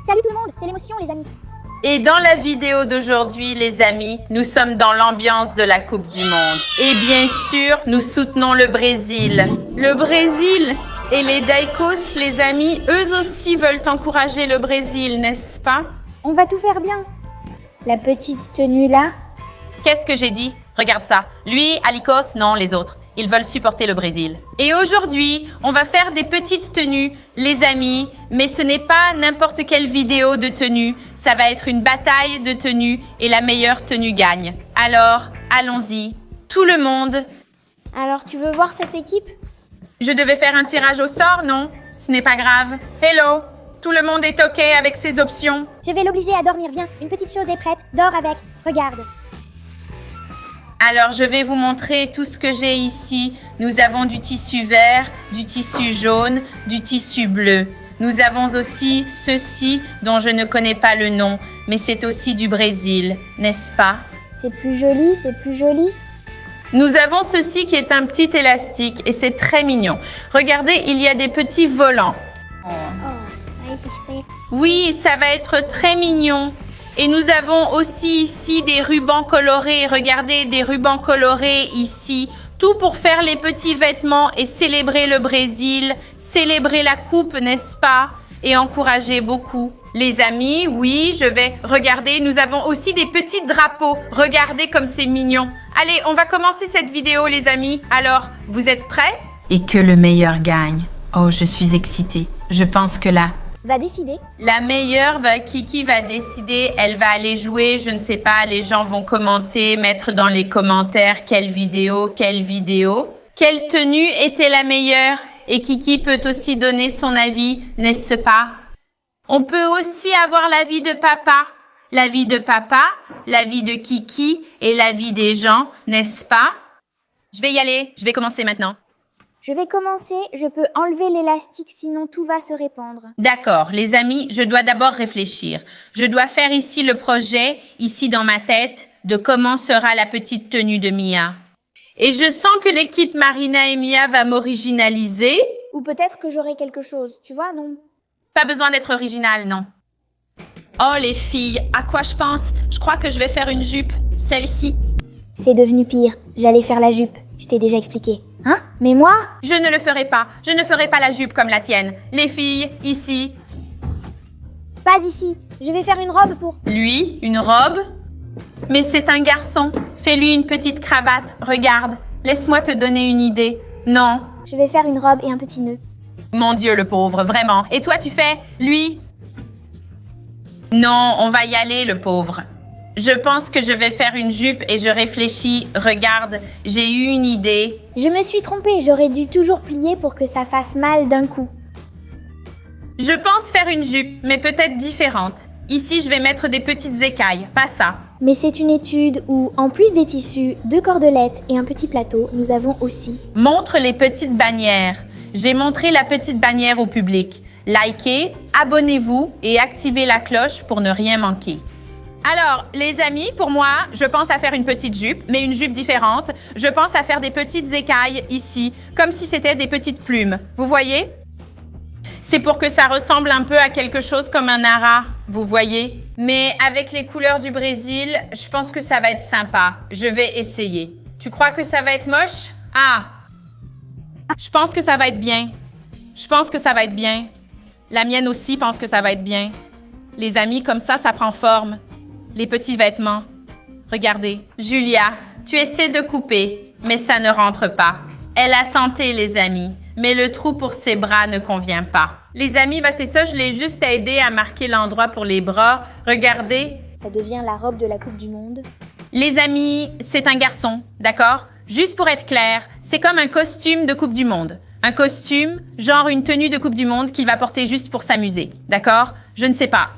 Salut tout le monde, c'est l'émotion les amis. Et dans la vidéo d'aujourd'hui, les amis, nous sommes dans l'ambiance de la Coupe du Monde. Et bien sûr, nous soutenons le Brésil. Le Brésil et les Daikos, les amis, eux aussi veulent encourager le Brésil, n'est-ce pas? On va tout faire bien. La petite tenue là. Qu'est-ce que j'ai dit? Regarde ça. Lui, Alikos, non, les autres. Ils veulent supporter le Brésil. Et aujourd'hui, on va faire des petites tenues, les amis, mais ce n'est pas n'importe quelle vidéo de tenue. Ça va être une bataille de tenues et la meilleure tenue gagne. Alors, allons-y. Tout le monde. Alors tu veux voir cette équipe? Je devais faire un tirage au sort, non? Ce n'est pas grave. Hello! Tout le monde est OK avec ses options? Je vais l'obliger à dormir, viens. Une petite chose est prête, dors avec. Regarde. Alors, je vais vous montrer tout ce que j'ai ici. Nous avons du tissu vert, du tissu jaune, du tissu bleu. Nous avons aussi ceci dont je ne connais pas le nom, mais c'est aussi du Brésil, n'est-ce pas? C'est plus joli, c'est plus joli. Nous avons ceci qui est un petit élastique et c'est très mignon. Regardez, il y a des petits volants. Oui, ça va être très mignon. Et nous avons aussi ici des rubans colorés. Regardez, des rubans colorés ici. Tout pour faire les petits vêtements et célébrer le Brésil, célébrer la coupe, n'est-ce pas? Et encourager beaucoup. Les amis, oui, je vais regarder. Nous avons aussi des petits drapeaux. Regardez comme c'est mignon. Allez, on va commencer cette vidéo, les amis. Alors, vous êtes prêts? Et que le meilleur gagne. Oh, je suis excitée. Je pense que là, Va décider. la meilleure, Kiki va décider, elle va aller jouer, je ne sais pas, les gens vont commenter, mettre dans les commentaires quelle vidéo. Quelle tenue était la meilleure? Et Kiki peut aussi donner son avis, n'est-ce pas? On peut aussi avoir l'avis de papa, l'avis de Kiki et l'avis des gens, n'est-ce pas? Je vais y aller, je vais commencer maintenant. Je vais commencer, je peux enlever l'élastique sinon tout va se répandre. D'accord, les amis, je dois d'abord réfléchir. Je dois faire ici le projet, ici dans ma tête, de comment sera la petite tenue de Mia. Et je sens que l'équipe Marina et Mia va m'originaliser. Ou peut-être que j'aurai quelque chose, tu vois, non? Pas besoin d'être original, non. Oh les filles, à quoi je pense? Je crois que je vais faire une jupe, celle-ci. C'est devenu pire, j'allais faire la jupe, je t'ai déjà expliqué. Hein? Mais moi? Je ne le ferai pas, je ne ferai pas la jupe comme la tienne. Les filles, ici. Pas ici, je vais faire une robe pour... Lui, une robe? Mais c'est un garçon. Fais-lui une petite cravate. Regarde, laisse-moi te donner une idée. Non. Je vais faire une robe et un petit nœud. Mon Dieu, le pauvre, vraiment. Et toi, tu fais, lui? Non, on va y aller, le pauvre. Je pense que je vais faire une jupe et je réfléchis. Regarde, j'ai eu une idée. Je me suis trompée, j'aurais dû toujours plier pour que ça fasse mal d'un coup. Je pense faire une jupe, mais peut-être différente. Ici, je vais mettre des petites écailles, pas ça. Mais c'est une étude où, en plus des tissus, 2 cordelettes et un petit plateau, nous avons aussi... Montre les petites bannières. J'ai montré la petite bannière au public. Likez, abonnez-vous et activez la cloche pour ne rien manquer. Alors, les amis, pour moi, je pense à faire une petite jupe, mais une jupe différente. Je pense à faire des petites écailles ici, comme si c'était des petites plumes. Vous voyez? C'est pour que ça ressemble un peu à quelque chose comme un hara, vous voyez? Mais avec les couleurs du Brésil, je pense que ça va être sympa. Je vais essayer. Tu crois que ça va être moche? Ah! Je pense que ça va être bien. Je pense que ça va être bien. La mienne aussi pense que ça va être bien. Les amis, comme ça prend forme. Les petits vêtements. Regardez. Julia, tu essaies de couper, mais ça ne rentre pas. Elle a tenté, les amis, mais le trou pour ses bras ne convient pas. Les amis, c'est ça, je l'ai juste aidé à marquer l'endroit pour les bras. Regardez. Ça devient la robe de la Coupe du Monde. Les amis, c'est un garçon, d'accord? Juste pour être clair, c'est comme un costume de Coupe du Monde. Un costume, genre une tenue de Coupe du Monde qu'il va porter juste pour s'amuser, d'accord? Je ne sais pas.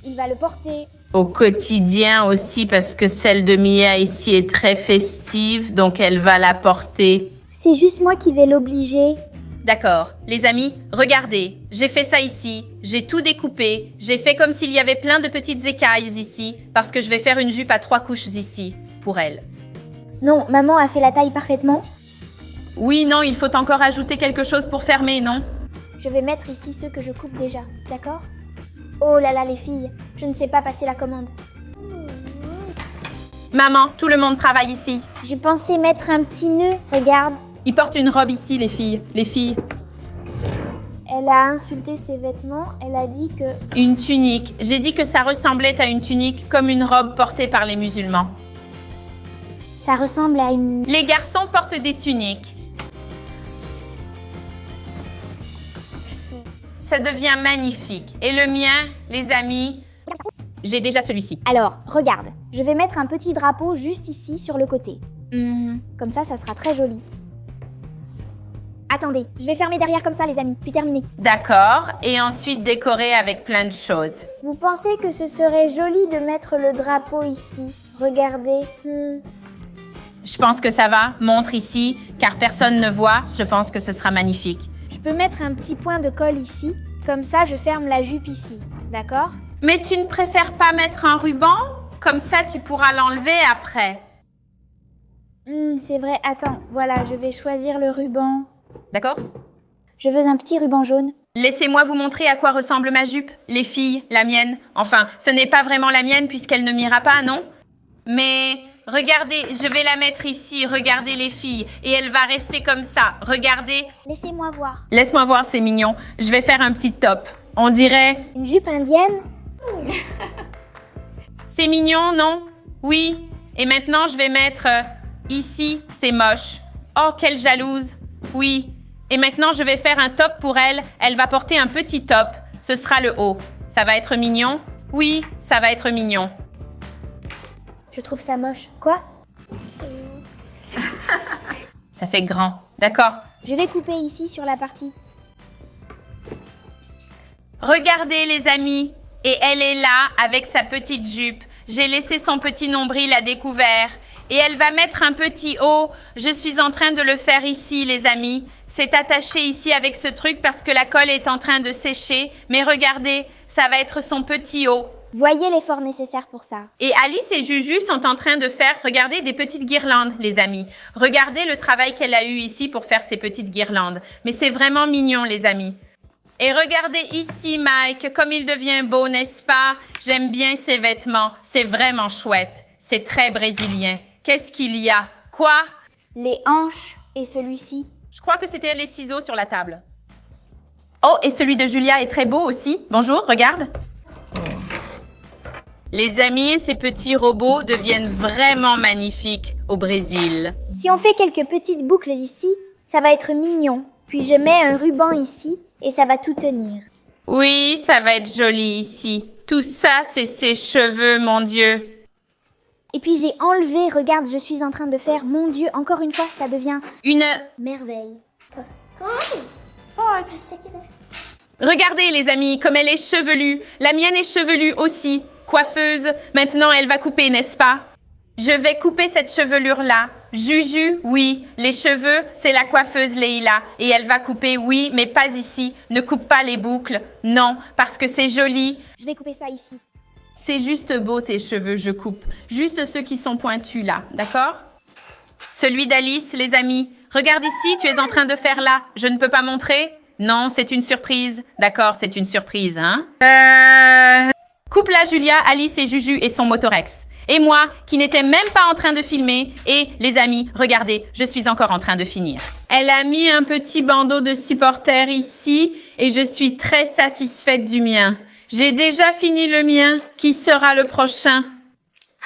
Il va le porter. Au quotidien aussi, parce que celle de Mia ici est très festive, donc elle va la porter. C'est juste moi qui vais l'obliger. D'accord. Les amis, regardez. J'ai fait ça ici. J'ai tout découpé. J'ai fait comme s'il y avait plein de petites écailles ici, parce que je vais faire une jupe à 3 couches ici, pour elle. Non, maman a fait la taille parfaitement. Oui, non, il faut encore ajouter quelque chose pour fermer, non? Je vais mettre ici ceux que je coupe déjà, d'accord? Oh là là les filles, je ne sais pas passer la commande. Maman, tout le monde travaille ici. Je pensais mettre un petit nœud, regarde. Ils portent une robe ici, les filles. Les filles. Elle a insulté ses vêtements, elle a dit que... Une tunique. J'ai dit que ça ressemblait à une tunique, comme une robe portée par les musulmans. Ça ressemble à une... Les garçons portent des tuniques. Ça devient magnifique. Et le mien, les amis, j'ai déjà celui-ci. Alors, regarde, je vais mettre un petit drapeau juste ici sur le côté. Comme ça sera très joli. Attendez, je vais fermer derrière comme ça les amis, puis terminer. D'accord. Et ensuite décorer avec plein de choses. Vous pensez que ce serait joli de mettre le drapeau ici? Regardez. Je pense que ça va. Montre ici, car personne ne voit. Je pense que ce sera magnifique. Je peux mettre un petit point de colle ici. Comme ça, je ferme la jupe ici. D'accord? Mais tu ne préfères pas mettre un ruban? Comme ça, tu pourras l'enlever après. C'est vrai. Attends, voilà, je vais choisir le ruban. D'accord? Je veux un petit ruban jaune. Laissez-moi vous montrer à quoi ressemble ma jupe. Les filles, la mienne. Enfin, ce n'est pas vraiment la mienne puisqu'elle ne m'ira pas, non? Mais regardez, je vais la mettre ici. Regardez les filles. Et elle va rester comme ça. Regardez. Laissez-moi voir. Laisse-moi voir, c'est mignon. Je vais faire un petit top. On dirait... Une jupe indienne? C'est mignon, non? Oui. Et maintenant, je vais mettre ici. C'est moche. Oh, quelle jalouse. Oui. Et maintenant, je vais faire un top pour elle. Elle va porter un petit top. Ce sera le haut. Ça va être mignon? Oui, ça va être mignon. Je trouve ça moche. Quoi? Ça fait grand. D'accord. Je vais couper ici sur la partie. Regardez, les amis. Et elle est là avec sa petite jupe. J'ai laissé son petit nombril à découvert. Et elle va mettre un petit haut. Je suis en train de le faire ici, les amis. C'est attaché ici avec ce truc parce que la colle est en train de sécher. Mais regardez, ça va être son petit haut. Voyez l'effort nécessaire pour ça. Et Alice et Juju sont en train de faire, regardez, des petites guirlandes, les amis. Regardez le travail qu'elle a eu ici pour faire ces petites guirlandes. Mais c'est vraiment mignon, les amis. Et regardez ici, Mike, comme il devient beau, n'est-ce pas? J'aime bien ses vêtements. C'est vraiment chouette. C'est très brésilien. Qu'est-ce qu'il y a? Quoi? Les hanches et celui-ci. Je crois que c'était les ciseaux sur la table. Oh, et celui de Julia est très beau aussi. Bonjour, regarde. Les amis, ces petits robots deviennent vraiment magnifiques au Brésil. Si on fait quelques petites boucles ici, ça va être mignon. Puis je mets un ruban ici et ça va tout tenir. Oui, ça va être joli ici. Tout ça, c'est ses cheveux, mon Dieu. Et puis j'ai enlevé, regarde, je suis en train de faire, mon Dieu, encore une fois, ça devient... Une... merveille. Regardez, les amis, comme elle est chevelue. La mienne est chevelue aussi. Coiffeuse. Maintenant, elle va couper, n'est-ce pas? Je vais couper cette chevelure-là. Juju, oui. Les cheveux, c'est la coiffeuse Leila. Et elle va couper, oui, mais pas ici. Ne coupe pas les boucles. Non, parce que c'est joli. Je vais couper ça ici. C'est juste beau, tes cheveux, je coupe. Juste ceux qui sont pointus, là. D'accord? Celui d'Alice, les amis. Regarde ici, tu es en train de faire là. Je ne peux pas montrer? Non, c'est une surprise. D'accord, c'est une surprise, hein? Coupe là, Julia, Alice et Juju et son motorex. Et moi, qui n'étais même pas en train de filmer. Et les amis, regardez, je suis encore en train de finir. Elle a mis un petit bandeau de supporter ici et je suis très satisfaite du mien. J'ai déjà fini le mien. Qui sera le prochain?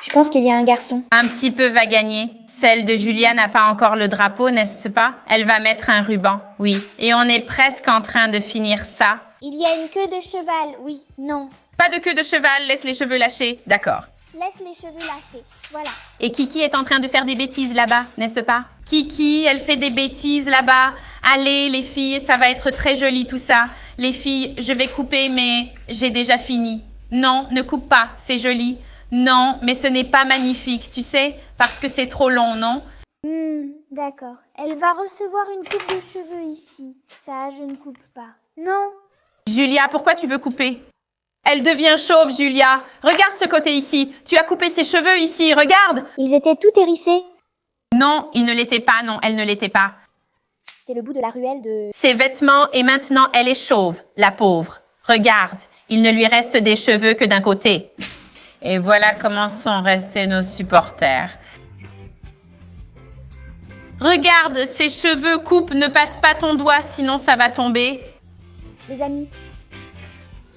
Je pense qu'il y a un garçon. Un petit peu va gagner. Celle de Julia n'a pas encore le drapeau, n'est-ce pas? Elle va mettre un ruban, oui. Et on est presque en train de finir ça. Il y a une queue de cheval, oui, non. Pas de queue de cheval, laisse les cheveux lâchés. D'accord. Laisse les cheveux lâchés, voilà. Et Kiki est en train de faire des bêtises là-bas, n'est-ce pas? Kiki, elle fait des bêtises là-bas. Allez, les filles, ça va être très joli tout ça. Les filles, je vais couper, mais j'ai déjà fini. Non, ne coupe pas, c'est joli. Non, mais ce n'est pas magnifique, tu sais, parce que c'est trop long, non? D'accord. Elle va recevoir une coupe de cheveux ici. Ça, je ne coupe pas. Non. Julia, pourquoi tu veux couper? Elle devient chauve, Julia. Regarde ce côté ici. Tu as coupé ses cheveux ici, regarde. Ils étaient tout hérissés. Non, ils ne l'étaient pas, non, elle ne l'était pas. C'était le bout de la ruelle de... Ses vêtements, et maintenant, elle est chauve, la pauvre. Regarde, il ne lui reste des cheveux que d'un côté. Et voilà comment sont restés nos supporters. Regarde, ses cheveux coupent, ne passe pas ton doigt, sinon ça va tomber. Les amis,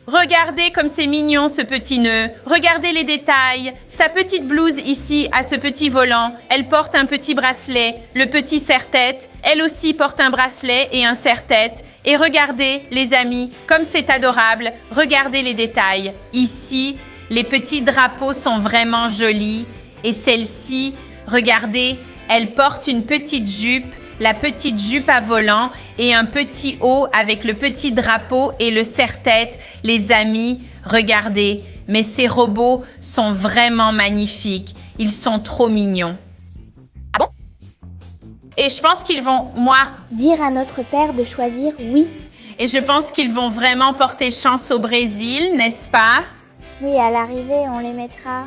Regardez comme c'est mignon ce petit nœud. Regardez les détails. Sa petite blouse ici a ce petit volant. Elle porte un petit bracelet. Le petit serre-tête, elle aussi porte un bracelet et un serre-tête. Et regardez, les amis, comme c'est adorable. Regardez les détails. Ici, les petits drapeaux sont vraiment jolis. Et celle-ci, regardez, elle porte une petite jupe. La petite jupe à volant et un petit haut avec le petit drapeau et le serre-tête. Les amis, regardez, mais ces robots sont vraiment magnifiques. Ils sont trop mignons. Ah bon? Et je pense qu'ils vont, dire à notre père de choisir oui. et je pense qu'ils vont vraiment porter chance au Brésil, n'est-ce pas? Oui, à l'arrivée, on les mettra.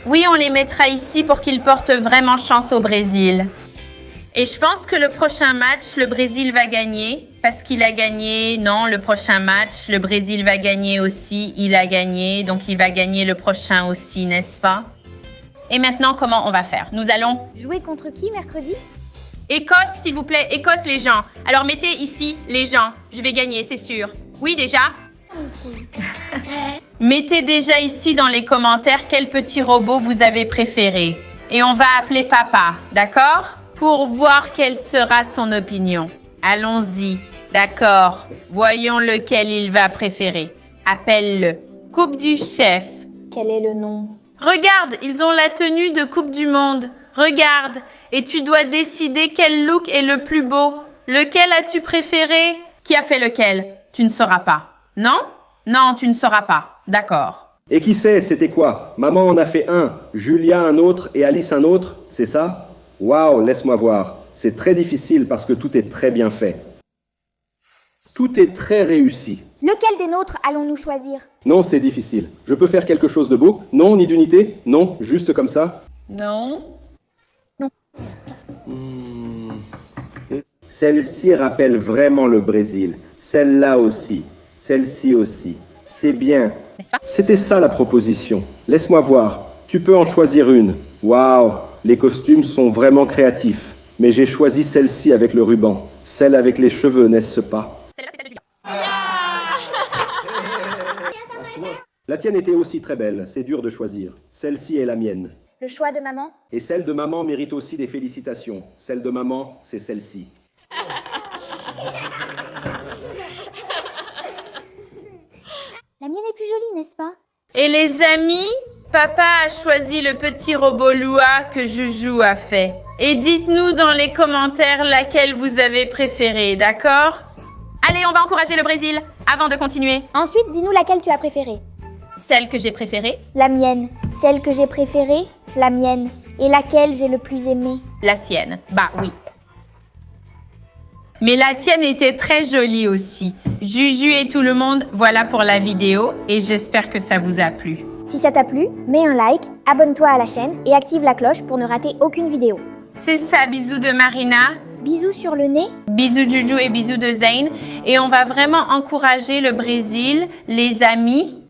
Oui, on les mettra ici pour qu'ils portent vraiment chance au Brésil. Et je pense que le prochain match, le Brésil va gagner parce qu'il a gagné. Non, le prochain match, le Brésil va gagner aussi. Il a gagné, donc il va gagner le prochain aussi, n'est-ce pas? Et maintenant, comment on va faire? Nous allons... Jouer contre qui mercredi? Écosse, s'il vous plaît. Écosse, les gens. Alors, mettez ici les gens. Je vais gagner, c'est sûr. Oui, déjà? Mettez déjà ici dans les commentaires quel petit robot vous avez préféré. Et on va appeler papa, d'accord? Pour voir quelle sera son opinion. Allons-y. D'accord. Voyons lequel il va préférer. Appelle-le. Coupe du chef. Quel est le nom? Regarde, ils ont la tenue de Coupe du Monde. Regarde. Et tu dois décider quel look est le plus beau. Lequel as-tu préféré? Qui a fait lequel? Tu ne sauras pas. Non? Non, tu ne sauras pas. D'accord. Et qui sait, c'était quoi? Maman en a fait un, Julia un autre et Alice un autre, c'est ça? Waouh, laisse-moi voir. C'est très difficile parce que tout est très bien fait. Tout est très réussi. Lequel des nôtres allons-nous choisir? Non, c'est difficile. Je peux faire quelque chose de beau? Non, ni d'unité? Non, juste comme ça? Non? Celle-ci rappelle vraiment le Brésil. Celle-là aussi. Celle-ci aussi. C'est bien. N'est-ce pas? C'était ça la proposition. Laisse-moi voir. Tu peux en choisir une. Waouh, les costumes sont vraiment créatifs. Mais j'ai choisi celle-ci avec le ruban. Celle avec les cheveux, n'est-ce pas? Celle-là, c'est celle de Julia. La tienne était aussi très belle. C'est dur de choisir. Celle-ci est la mienne. Le choix de maman? Et celle de maman mérite aussi des félicitations. Celle de maman, c'est celle-ci. La mienne est plus jolie, n'est-ce pas? Et les amis, papa a choisi le petit robot Lua que Joujou a fait. Et dites-nous dans les commentaires laquelle vous avez préférée, d'accord? Allez, on va encourager le Brésil avant de continuer. Ensuite, dis-nous laquelle tu as préférée. Celle que j'ai préférée, La mienne. Celle que j'ai préférée, la mienne. Et laquelle j'ai le plus aimée? la sienne. Bah oui. Mais la tienne était très jolie aussi. Juju et tout le monde, voilà pour la vidéo et j'espère que ça vous a plu. Si ça t'a plu, mets un like, abonne-toi à la chaîne et active la cloche pour ne rater aucune vidéo. C'est ça, bisous de Marina, Bisous sur le nez. bisous Juju et bisous de Zane. Et on va vraiment encourager le Brésil, les amis.